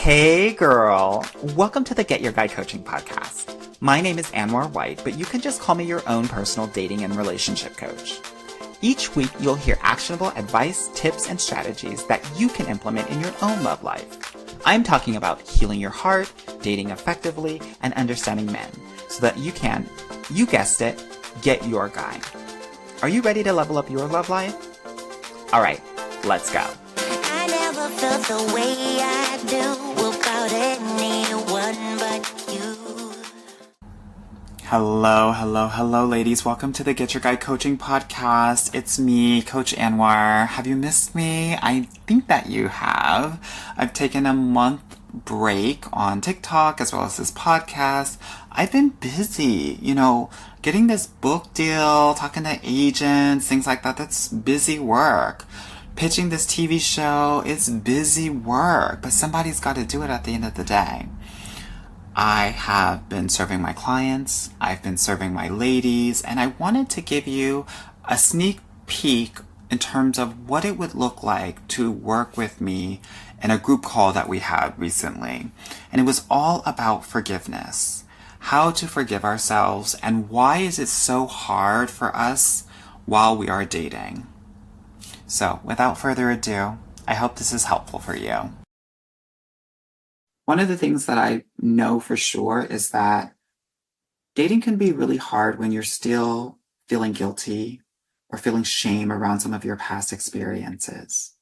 Hey girl, welcome to the Get Your Guide Coaching podcast. My name is Anwar White, but you can just call me your own personal dating and relationship coach. Each week, you'll hear actionable advice, tips, and strategies that you can implement in your own love life. I'm talking about healing your heart, dating effectively, and understanding men so that you can, you guessed it, get your guy. Are you ready to level up your love life? All right, let's go. I never felt the way I do about anyone but you. Hello, ladies. Welcome to the Get Your Guide Coaching podcast. It's me, Coach Anwar. Have you missed me? I think that you have. I've taken a month break on TikTok as well as this podcast. I've been busy, getting this book deal, talking to agents, things like that. That's busy work. Pitching this TV show, it's busy work, but somebody's got to do it at the end of the day. I have been serving my clients, I've been serving my ladies, and I wanted to give you a sneak peek in terms of what it would look like to work with me in a group call that we had recently. And it was all about forgiveness, how to forgive ourselves, and why is it so hard for us while we are dating. So, without further ado, I hope this is helpful for you. One of the things that I know for sure is that dating can be really hard when you're still feeling guilty or feeling shame around some of your past experiences,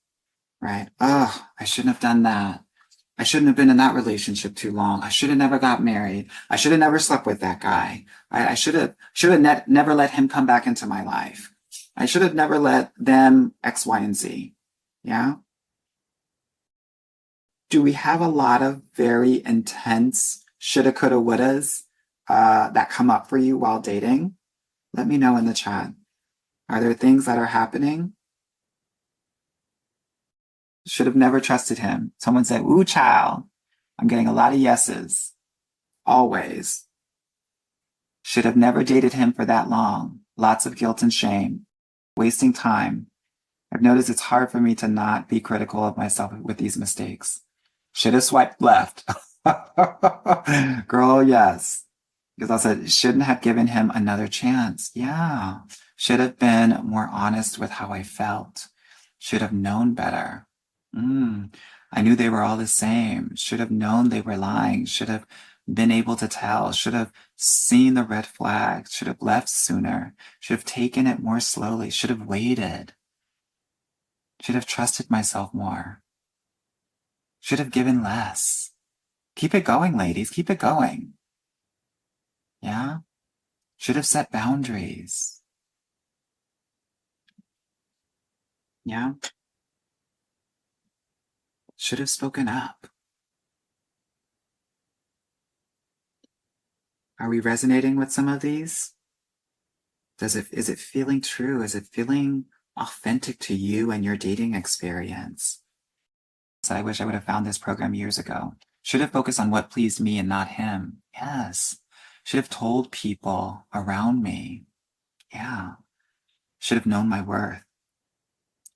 right? Oh, I shouldn't have done that. I shouldn't have been in that relationship too long. I should have never got married. I should have never slept with that guy. I should have never let him come back into my life. I should have never let them X, Y, and Z. Yeah? Do we have a lot of very intense shoulda, coulda, wouldas that come up for you while dating? Let me know in the chat. Are there things that are happening? Should have never trusted him. Someone said, ooh, child. I'm getting a lot of yeses. Always. Should have never dated him for that long. Lots of guilt and shame. Wasting time. I've noticed it's hard for me to not be critical of myself with these mistakes. Should have swiped left. Girl, yes. Because I said, shouldn't have given him another chance. Yeah. Should have been more honest with how I felt. Should have known better. I knew they were all the same. Should have known they were lying. Should have been able to tell. Should have seen the red flags. Should have left sooner. Should have taken it more slowly. Should have waited. Should have trusted myself more. Should have given less. Keep it going, ladies. Keep it going. Yeah? Should have set boundaries. Yeah? Should have spoken up. Are we resonating with some of these? Is it feeling true? Is it feeling authentic to you and your dating experience? I wish I would have found this program years ago. Should have focused on what pleased me and not him. Yes. Should have told people around me. Yeah. Should have known my worth.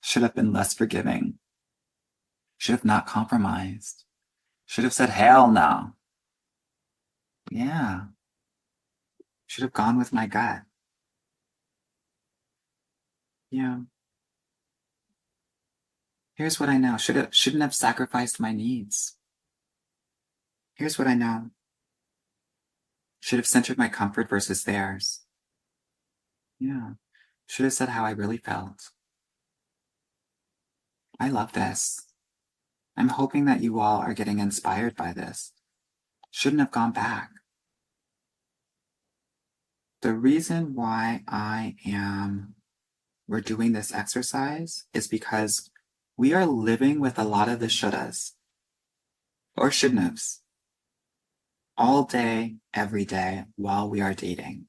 Should have been less forgiving. Should have not compromised. Should have said, hell no. Yeah. Should have gone with my gut. Yeah. Here's what I know. Shouldn't have sacrificed my needs. Here's what I know. Should have centered my comfort versus theirs. Yeah. Should have said how I really felt. I love this. I'm hoping that you all are getting inspired by this. Shouldn't have gone back. The reason why we're doing this exercise is because we are living with a lot of the shouldas or shouldn't haves all day, every day while we are dating.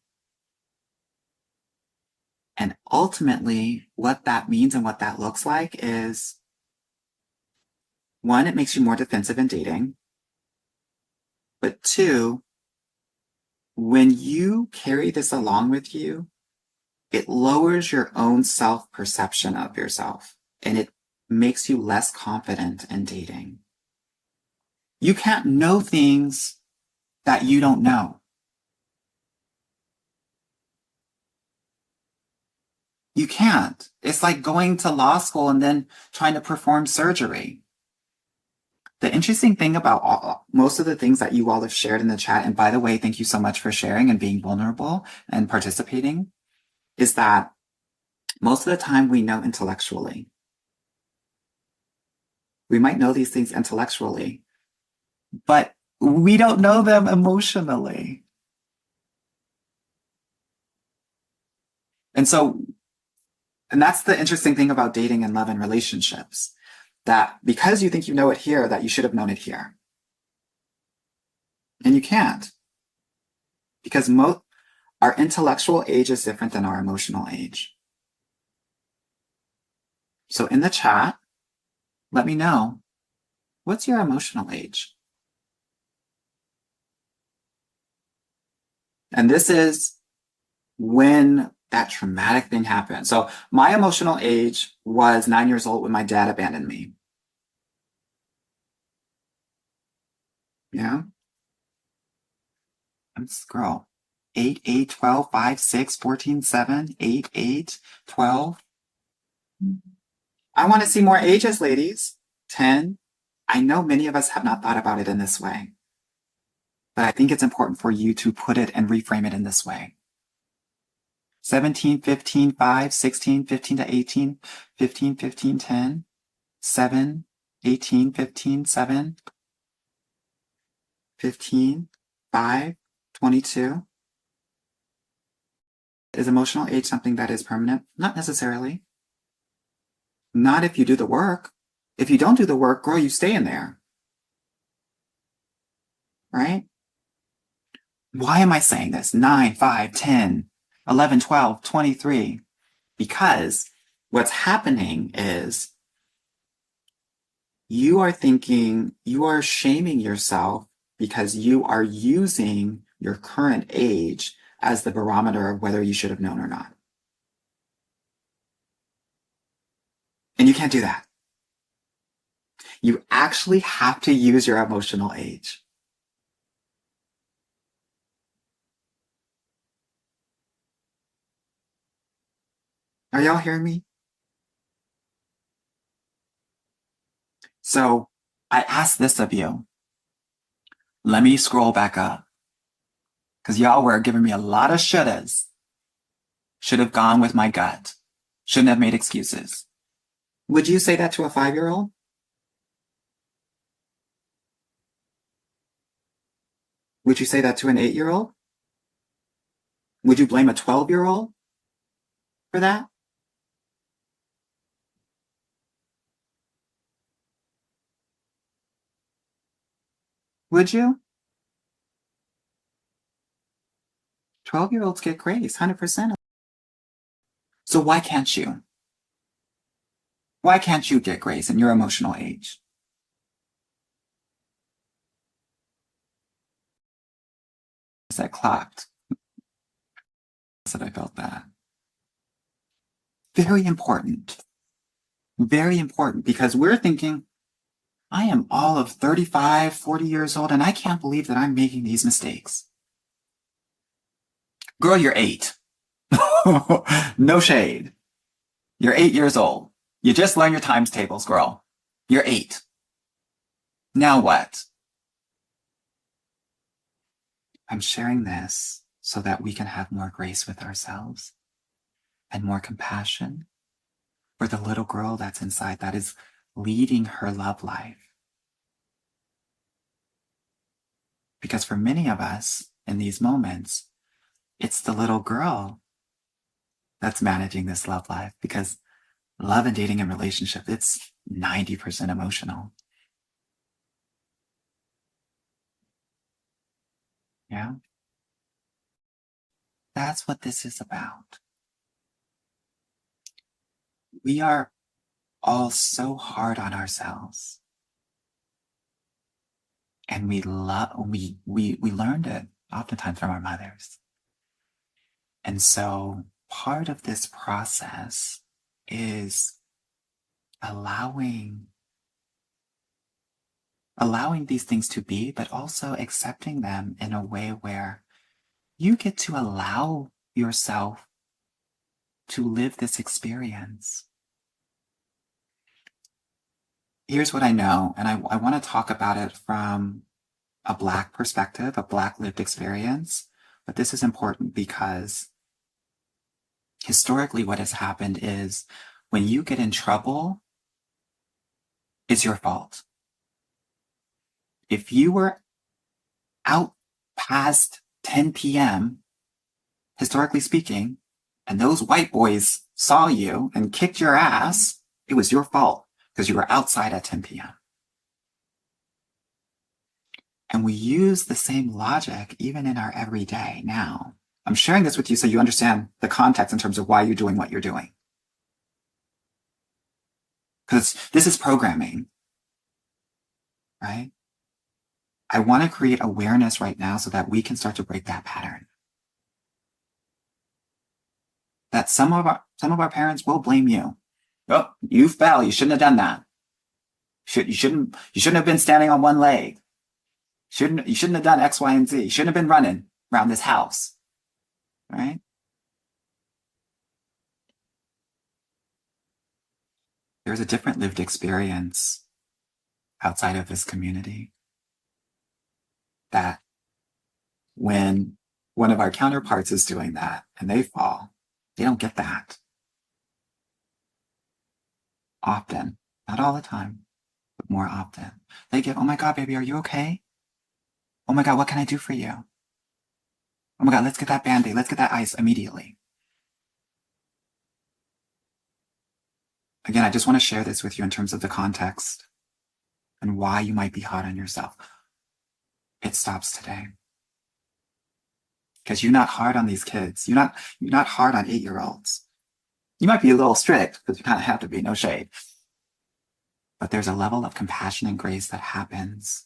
And ultimately, what that means and what that looks like is, one, it makes you more defensive in dating. But two, when you carry this along with you, it lowers your own self-perception of yourself, and it makes you less confident in dating. You can't know things that you don't know. You can't. It's like going to law school and then trying to perform surgery. The interesting thing about most of the things that you all have shared in the chat, and by the way, thank you so much for sharing and being vulnerable and participating, is that most of the time we know intellectually. We might know these things intellectually, but we don't know them emotionally. And that's the interesting thing about dating and love and relationships, that because you think you know it here, that you should have known it here. And you can't, because our intellectual age is different than our emotional age. So in the chat, let me know, what's your emotional age? And this is when that traumatic thing happened. So my emotional age was 9 years old when my dad abandoned me. Yeah. I'm this girl. 8, 8, 12, 5, 6, 14, 7, 8, 8, 12. I want to see more ages, ladies. 10. I know many of us have not thought about it in this way, but I think it's important for you to put it and reframe it in this way. 17, 15, 5, 16, 15 to 18, 15, 15, 10, 7, 18, 15, 7, 15, 5, 22. Is emotional age something that is permanent? Not necessarily. Not if you do the work. If you don't do the work, girl, you stay in there. Right? Why am I saying this? 9, 5, 10, 11, 12, 23. Because what's happening is you are thinking, you are shaming yourself because you are using your current age as the barometer of whether you should have known or not. And you can't do that. You actually have to use your emotional age. Are y'all hearing me? So I asked this of you. Let me scroll back up, because y'all were giving me a lot of shouldas. Should have gone with my gut. Shouldn't have made excuses. Would you say that to a 5-year-old? Would you say that to an 8-year-old? Would you blame a 12-year-old for that? Would you? 12-year-olds get grace, 100%. So why can't you? Why can't you get grace in your emotional age? That clocked. Said I felt that. Very important. Very important, because we're thinking, I am all of 35, 40 years old, and I can't believe that I'm making these mistakes. Girl, you're 8. No shade. You're 8 years old. You just learned your times tables, girl. You're 8. Now what? I'm sharing this so that we can have more grace with ourselves and more compassion for the little girl that's inside that is leading her love life. Because for many of us in these moments, it's the little girl that's managing this love life, because love and dating and relationship, it's 90% emotional. Yeah. That's what this is about. We are all so hard on ourselves. And we learned it oftentimes from our mothers. And so part of this process is allowing allowing these things to be, but also accepting them in a way where you get to allow yourself to live this experience. Here's what I know, and I want to talk about it from a Black perspective, a Black lived experience. But this is important because historically what has happened is when you get in trouble, it's your fault. If you were out past 10 p.m., historically speaking, and those white boys saw you and kicked your ass, it was your fault because you were outside at 10 p.m. And we use the same logic even in our everyday now. I'm sharing this with you so you understand the context in terms of why you're doing what you're doing. Because this is programming, right? I want to create awareness right now so that we can start to break that pattern. That some of our parents will blame you. Oh, you fell. You shouldn't have done that. You shouldn't have been standing on one leg. You shouldn't have done X, Y, and Z. You shouldn't have been running around this house. Right? There's a different lived experience outside of this community that when one of our counterparts is doing that and they fall, they don't get that. Often, not all the time, but more often. They get, oh my God, baby, are you okay? Oh my God, what can I do for you? Oh my God, let's get that Band-Aid. Let's get that ice immediately. Again, I just want to share this with you in terms of the context and why you might be hard on yourself. It stops today. Because you're not hard on these kids. You're not hard on 8-year-olds. You might be a little strict because you kind of have to be, no shade. But there's a level of compassion and grace that happens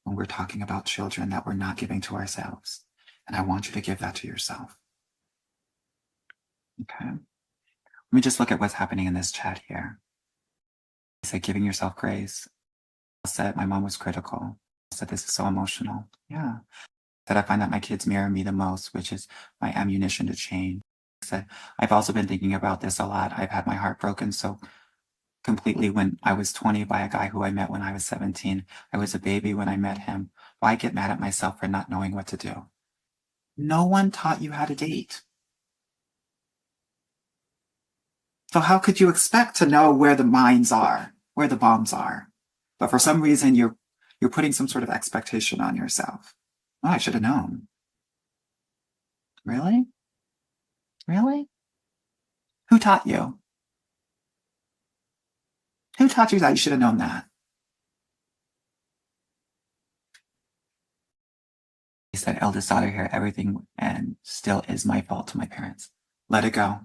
when we're talking about children that we're not giving to ourselves. And I want you to give that to yourself. Okay. Let me just look at what's happening in this chat here. I said, giving yourself grace. I said, my mom was critical. I said, this is so emotional. Yeah. That I find that my kids mirror me the most, which is my ammunition to change. I said, I've also been thinking about this a lot. I've had my heart broken so completely when I was 20 by a guy who I met when I was 17. I was a baby when I met him. Why get mad at myself for not knowing what to do? No one taught you how to date. So how could you expect to know where the mines are, where the bombs are? But for some reason, you're putting some sort of expectation on yourself. Oh, I should have known. Really? Really? Who taught you? Who taught you that you should have known that? He said, eldest daughter here, everything and still is my fault to my parents. Let it go.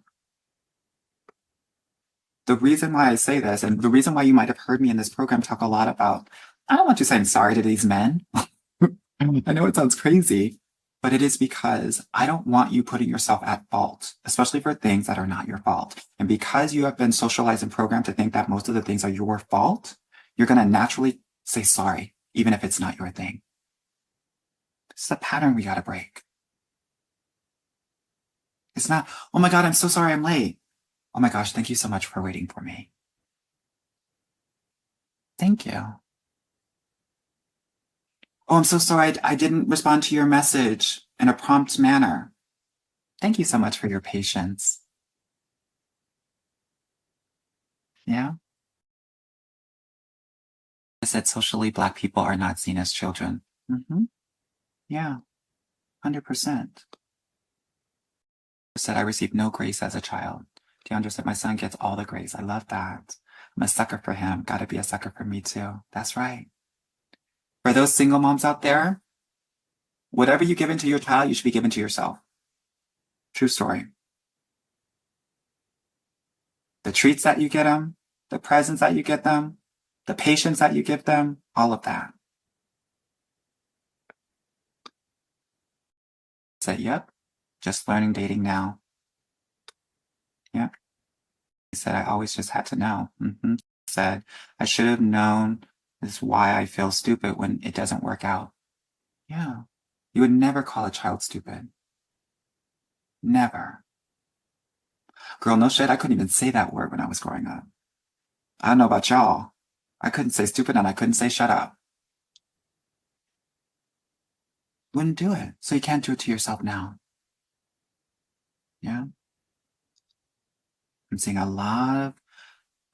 The reason why I say this, and the reason why you might have heard me in this program talk a lot about, I don't want you saying sorry to these men. I know it sounds crazy, but it is because I don't want you putting yourself at fault, especially for things that are not your fault. And because you have been socialized and programmed to think that most of the things are your fault, you're going to naturally say sorry, even if it's not your thing. This is a pattern we got to break. It's not, oh my God, I'm so sorry I'm late. Oh my gosh, thank you so much for waiting for me. Thank you. Oh, I'm so sorry I didn't respond to your message in a prompt manner. Thank you so much for your patience. Yeah. I said socially Black people are not seen as children. Mm-hmm. Yeah, 100%. I said I received no grace as a child. DeAndre said my son gets all the grace. I love that. I'm a sucker for him. Gotta be a sucker for me too. That's right. For those single moms out there, whatever you give into your child, you should be giving to yourself. True story. The treats that you get them, the presents that you get them, the patience that you give them, all of that. I said, yep, just learning dating now. Yeah. He said, I always just had to know. Mm-hmm. Said, I should have known This is why I feel stupid when it doesn't work out. Yeah. You would never call a child stupid. Never. Girl, no shit, I couldn't even say that word when I was growing up. I don't know about y'all. I couldn't say stupid and I couldn't say shut up. Wouldn't do it. So you can't do it to yourself now. Yeah? I'm seeing a lot of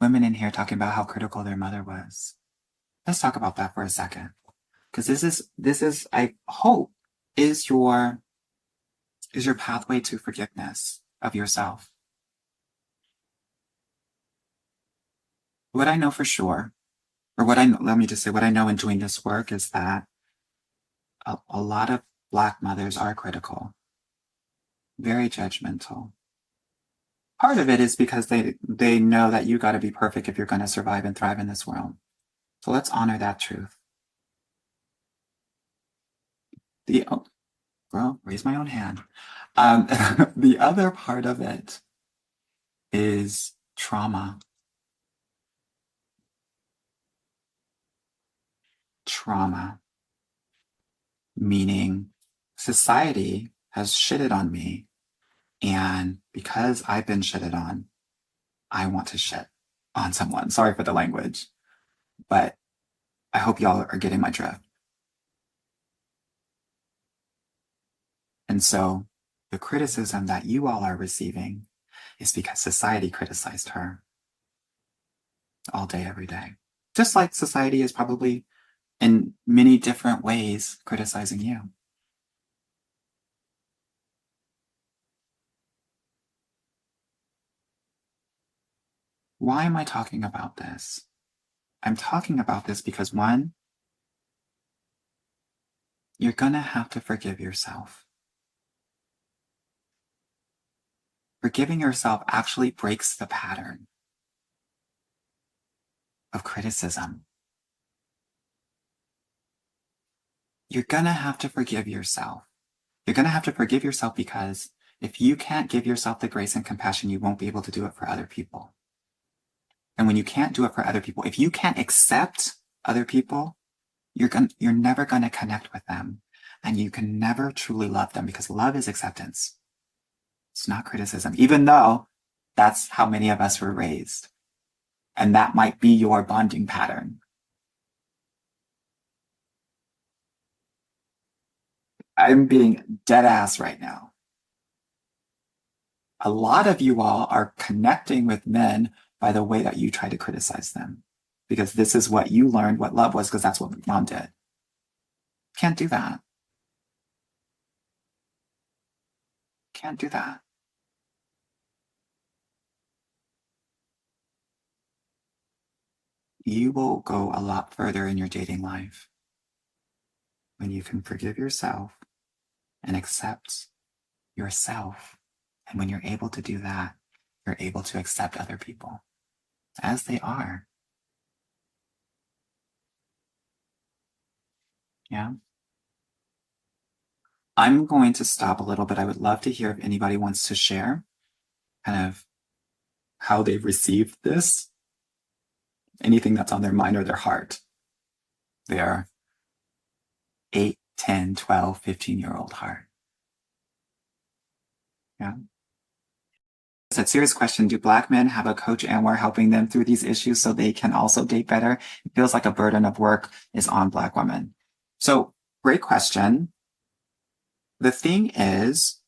women in here talking about how critical their mother was. Let's talk about that for a second. Because this is, I hope, is your pathway to forgiveness of yourself. What I know for sure, or let me just say, what I know in doing this work is that a lot of Black mothers are critical, very judgmental. Part of it is because they know that you got to be perfect if you're going to survive and thrive in this world. So let's honor that truth. Raise my own hand. The other part of it is trauma. Trauma, meaning society has shitted on me, and because I've been shitted on, I want to shit on someone. Sorry for the language, but I hope y'all are getting my drift. And so the criticism that you all are receiving is because society criticized her all day, every day. Just like society is probably in many different ways criticizing you. Why am I talking about this? I'm talking about this because one, you're gonna have to forgive yourself. Forgiving yourself actually breaks the pattern of criticism. You're gonna have to forgive yourself. You're gonna have to forgive yourself because if you can't give yourself the grace and compassion, you won't be able to do it for other people. And when you can't do it for other people, if you can't accept other people, you're never gonna connect with them. And you can never truly love them because love is acceptance. It's not criticism, even though that's how many of us were raised. And that might be your bonding pattern. I'm being dead ass right now. A lot of you all are connecting with men by the way that you try to criticize them. Because this is what you learned what love was, because that's what mom did. Can't do that. Can't do that. You will go a lot further in your dating life when you can forgive yourself and accept yourself. And when you're able to do that, you're able to accept other people as they are. Yeah. I'm going to stop a little bit. I would love to hear if anybody wants to share kind of how they've received this, anything that's on their mind or their heart. Their 8, 10, 12, 15-year-old heart. Yeah. It's a serious question. Do Black men have a coach Anwar helping them through these issues so they can also date better? It feels like a burden of work is on Black women. So, great question. The thing is,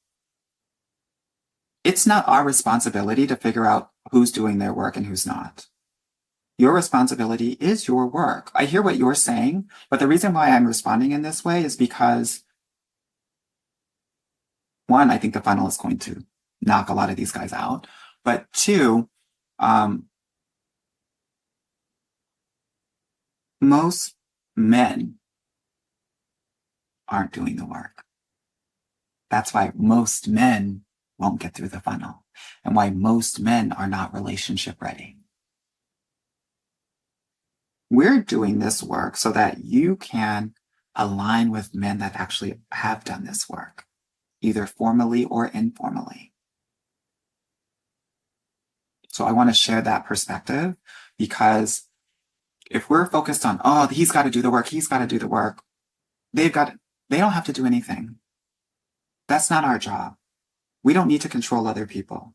it's not our responsibility to figure out who's doing their work and who's not. Your responsibility is your work. I hear what you're saying, but the reason why I'm responding in this way is because, one, I think the funnel is going to knock a lot of these guys out. But two, most men aren't doing the work. That's why most men won't get through the funnel and why most men are not relationship ready. We're doing this work so that you can align with men that actually have done this work, either formally or informally. So I want to share that perspective because If we're focused on, oh, he's got to do the work, he's got to do the work, they don't have to do anything. That's not our job. We don't need to control other people.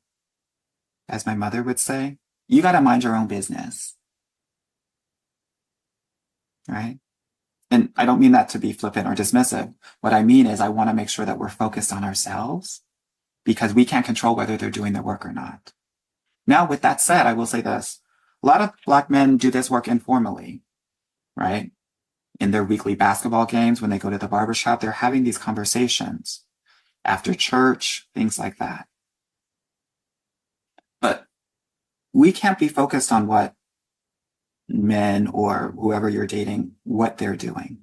As my mother would say, you got to mind your own business. Right? And I don't mean that to be flippant or dismissive. What I mean is I want to make sure that we're focused on ourselves because we can't control whether they're doing their work or not. Now, with that said, I will say this. A lot of Black men do this work informally, right? In their weekly basketball games, when they go to the barbershop, they're having these conversations after church, things like that. But we can't be focused on what men or whoever you're dating, what they're doing.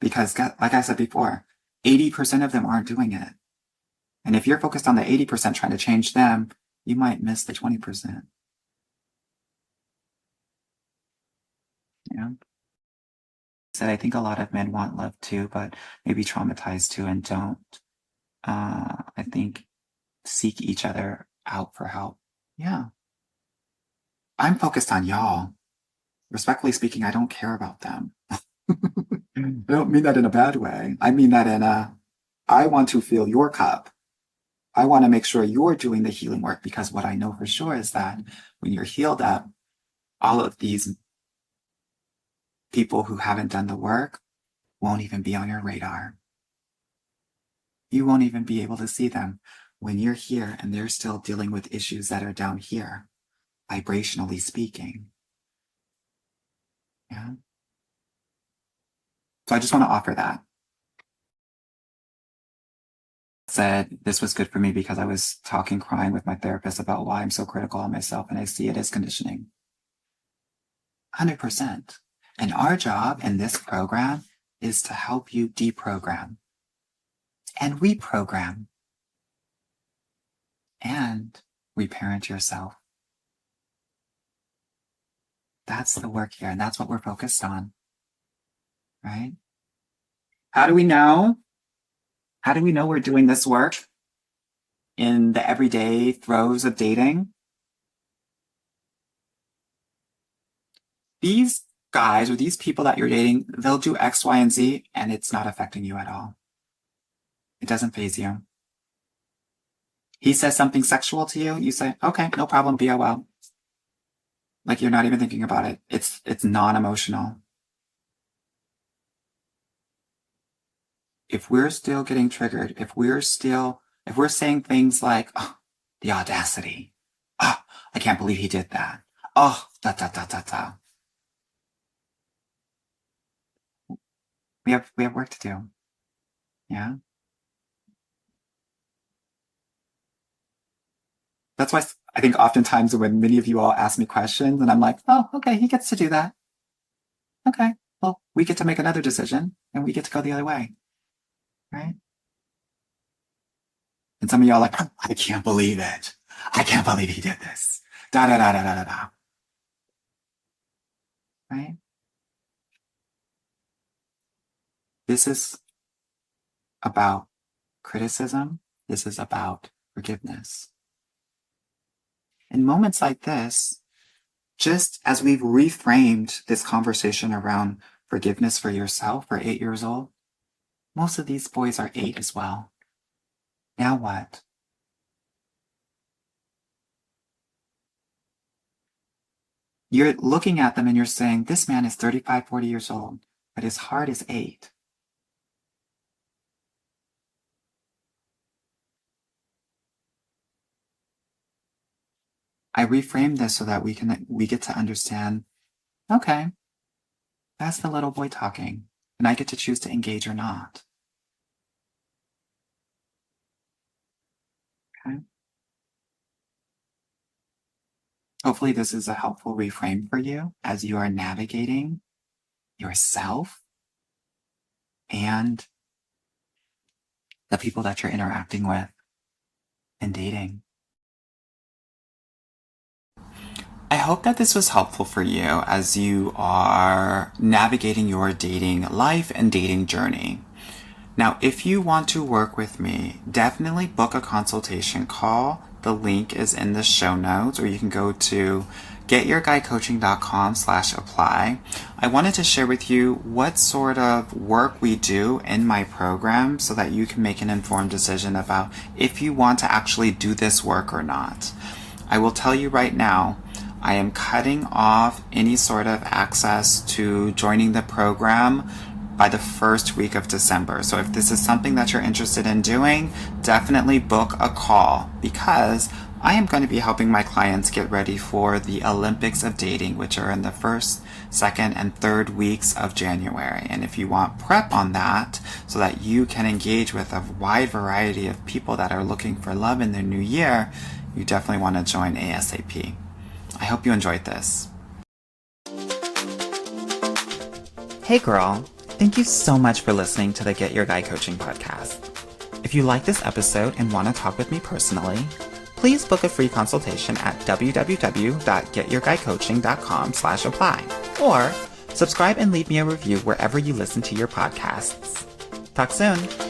Because, like I said before, 80% of them aren't doing it. And if you're focused on the 80% trying to change them, you might miss the 20%. Yeah. Said I think a lot of men want love too, but maybe traumatized too and don't. I think seek each other out for help. Yeah. I'm focused on y'all. Respectfully speaking, I don't care about them. I don't mean that in a bad way. I mean that in I want to fill your cup. I want to make sure you're doing the healing work because what I know for sure is that when you're healed up, all of these people who haven't done the work won't even be on your radar. You won't even be able to see them when you're here and they're still dealing with issues that are down here, vibrationally speaking. Yeah. So I just want to offer that. Said this was good for me because I was crying with my therapist about why I'm so critical on myself, and I see it as conditioning. 100%. And our job in this program is to help you deprogram and reprogram and reparent yourself. That's the work here, and that's what we're focused on, right? How do we know? How do we know we're doing this work in the everyday throes of dating? These guys or these people that you're dating, they'll do X, Y, and Z, and it's not affecting you at all. It doesn't faze you. He says something sexual to you, you say, okay, no problem, BOL. Like you're not even thinking about it. It's non-emotional. If we're still getting triggered, if we're saying things like, oh, the audacity. Oh, I can't believe he did that. Oh, da, da, da, da, da. We have work to do. Yeah. That's why I think oftentimes when many of you all ask me questions and I'm like, oh, okay, he gets to do that. Okay, well, we get to make another decision and we get to go the other way. Right? And some of y'all are like, oh, I can't believe it. I can't believe he did this. Da da da da da da da. Right? This is about criticism. This is about forgiveness. In moments like this, just as we've reframed this conversation around forgiveness for yourself for 8 years old, most of these boys are 8 as well. Now what? You're looking at them and you're saying, this man is 35, 40 years old, but his heart is 8. I reframed this so that we get to understand, okay, that's the little boy talking, and I get to choose to engage or not. Okay. Hopefully this is a helpful reframe for you as you are navigating yourself and the people that you're interacting with and dating. I hope that this was helpful for you as you are navigating your dating life and dating journey. Now, if you want to work with me, definitely book a consultation call. The link is in the show notes, or you can go to getyourguycoaching.com/apply. I wanted to share with you what sort of work we do in my program so that you can make an informed decision about if you want to actually do this work or not. I will tell you right now, I am cutting off any sort of access to joining the program by the first week of December. So if this is something that you're interested in doing, definitely book a call, because I am going to be helping my clients get ready for the Olympics of Dating, which are in the first, second, and third weeks of January. And if you want prep on that so that you can engage with a wide variety of people that are looking for love in their new year, you definitely want to join ASAP. I hope you enjoyed this. Hey girl, thank you so much for listening to the Get Your Guy Coaching podcast. If you like this episode and want to talk with me personally, please book a free consultation at www.getyourguycoaching.com/apply, or subscribe and leave me a review wherever you listen to your podcasts. Talk soon.